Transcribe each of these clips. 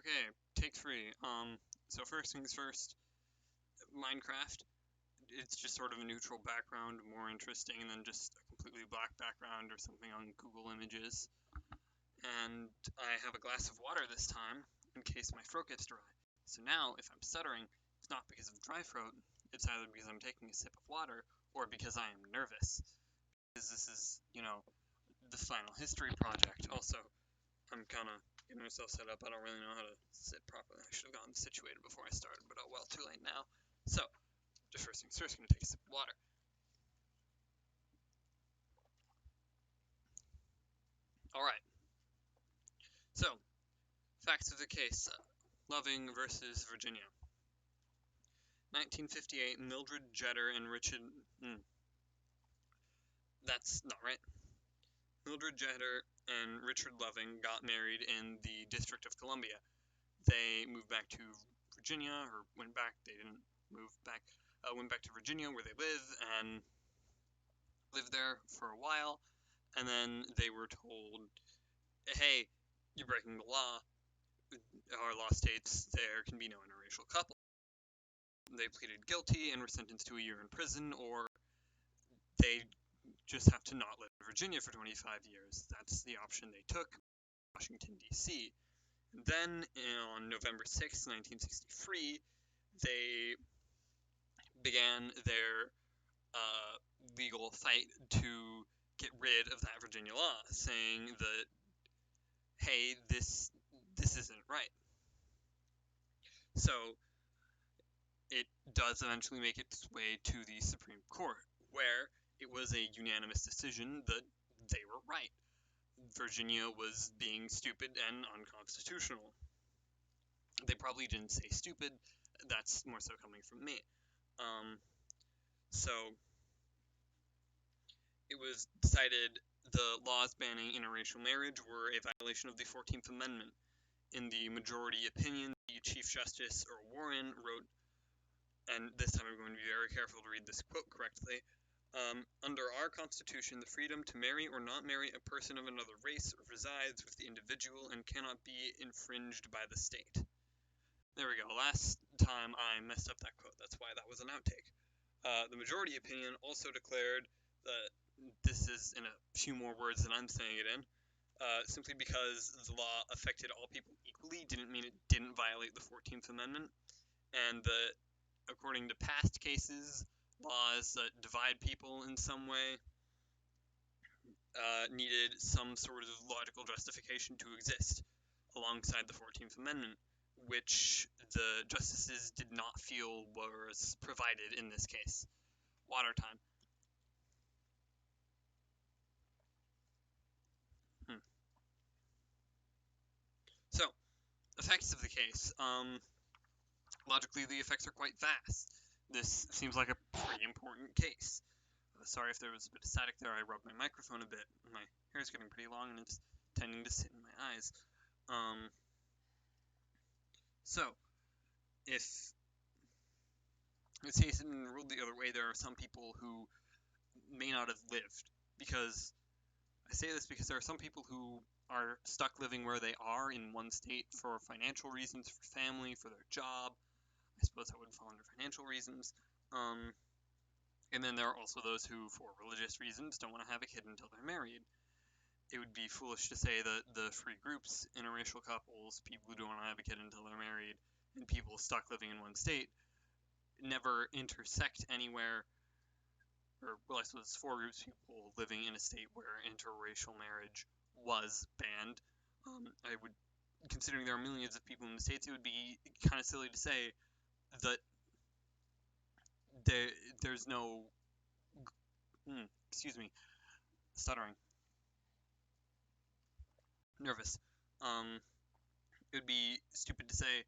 Okay, take three. So first things first, Minecraft. It's just sort of a neutral background, more interesting than just a completely black background or something on Google Images. And I have a glass of water this time in case my throat gets dry. So now, if I'm stuttering, it's not because of dry throat. It's either because I'm taking a sip of water or because I am nervous. Because this is, the final history project. Also, I'm kind of getting myself set up. I don't really know how to sit properly. I should have gotten situated before I started, but oh well, too late now. So, just first things first, I'm going to take a sip of water. Alright, so, facts of the case. Loving versus Virginia. 1958, Mildred Jeter and Richard... That's not right. Mildred Jeter and Richard Loving got married in the District of Columbia. They moved back to Virginia, or went back, they didn't move back, went back to Virginia where they live, and lived there for a while, and then they were told, hey, you're breaking the law. Our law states there can be no interracial couple. They pleaded guilty and were sentenced to a year in prison, or they just have to not live in Virginia for 25 years. That's the option they took. Washington, D.C. Then, on November 6, 1963, they began their legal fight to get rid of that Virginia law, saying that, hey, this isn't right. So it does eventually make its way to the Supreme Court, where it was a unanimous decision that they were right. Virginia was being stupid and unconstitutional. They probably didn't say stupid. That's more so coming from me. So it was decided the laws banning interracial marriage were a violation of the 14th Amendment. In the majority opinion, the Chief Justice Earl Warren wrote, and this time I'm going to be very careful to read this quote correctly, under our Constitution, the freedom to marry or not marry a person of another race resides with the individual and cannot be infringed by the state. There we go. Last time I messed up that quote. That's why that was an outtake. The majority opinion also declared that this is in a few more words than I'm saying it in. Simply because the law affected all people equally didn't mean it didn't violate the 14th Amendment, and that according to past cases, laws that divide people in some way needed some sort of logical justification to exist alongside the 14th Amendment, which the justices did not feel was provided in this case. Water time. So, effects of the case. Logically, the effects are quite vast. This seems like a pretty important case. Sorry if there was a bit of static there. I rubbed my microphone a bit. My hair is getting pretty long and it's tending to sit in my eyes. So, if this case had been ruled the other way, there are some people who may not have lived. Because I say this because there are some people who are stuck living where they are in one state for financial reasons, for family, for their job. I suppose that would fall under financial reasons. And then there are also those who, for religious reasons, don't want to have a kid until they're married. It would be foolish to say that the three groups, interracial couples, people who don't want to have a kid until they're married, and people stuck living in one state, never intersect anywhere. Or, well, I suppose four groups, people living in a state where interracial marriage was banned. Considering there are millions of people in the States, it would be kind of silly to say that there's no... excuse me. Stuttering. Nervous. It would be stupid to say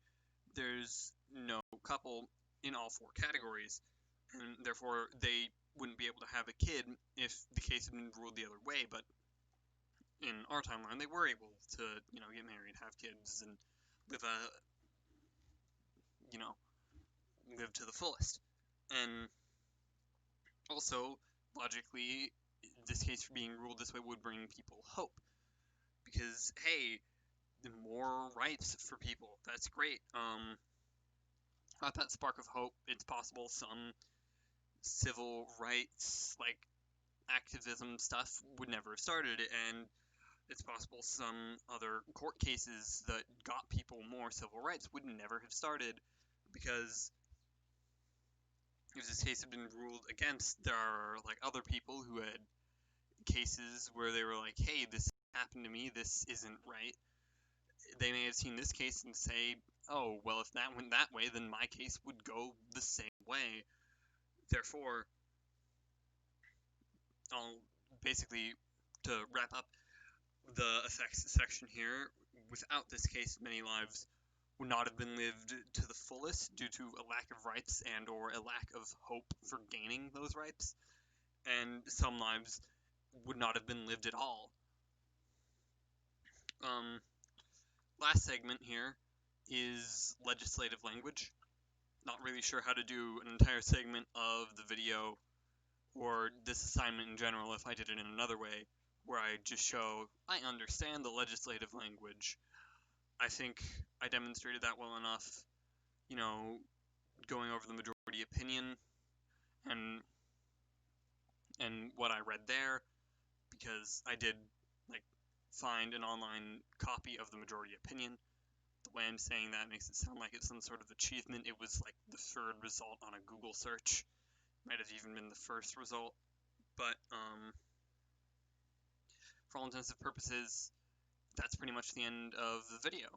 there's no couple in all four categories, and therefore they wouldn't be able to have a kid if the case had been ruled the other way, but in our timeline, they were able to, get married, have kids, and live live to the fullest. And also, logically, this case being ruled this way would bring people hope. Because, hey, more rights for people. That's great. At that spark of hope, it's possible some civil rights, like activism stuff, would never have started, and it's possible some other court cases that got people more civil rights would never have started, because if this case had been ruled against, there are like other people who had cases where they were like, hey, this happened to me, this isn't right. They may have seen this case and say, oh, well, if that went that way, then my case would go the same way. Therefore, I'll basically, to wrap up the effects section here, without this case, many lives would not have been lived to the fullest due to a lack of rights and or a lack of hope for gaining those rights, and some lives would not have been lived at all. Last segment here is legislative language. Not really sure how to do an entire segment of the video or this assignment in general if I did it in another way, where I just show I understand the legislative language. I think I demonstrated that well enough, going over the majority opinion and what I read there, because I did find an online copy of the majority opinion. The way I'm saying that makes it sound like it's some sort of achievement. It was like the third result on a Google search. Might have even been the first result. But for all intents and purposes, that's pretty much the end of the video,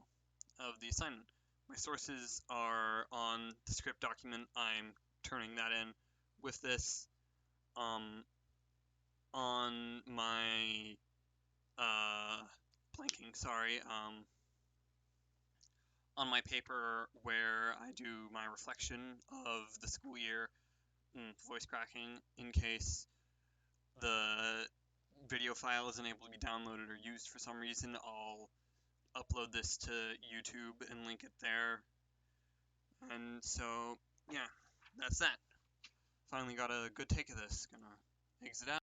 of the assignment. My sources are on the script document. I'm turning that in with this. On my blanking, sorry. On my paper where I do my reflection of the school year, voice cracking, in case the video file isn't able to be downloaded or used for some reason, I'll upload this to YouTube and link it there. And so, yeah, that's that. Finally got a good take of this. Gonna exit out.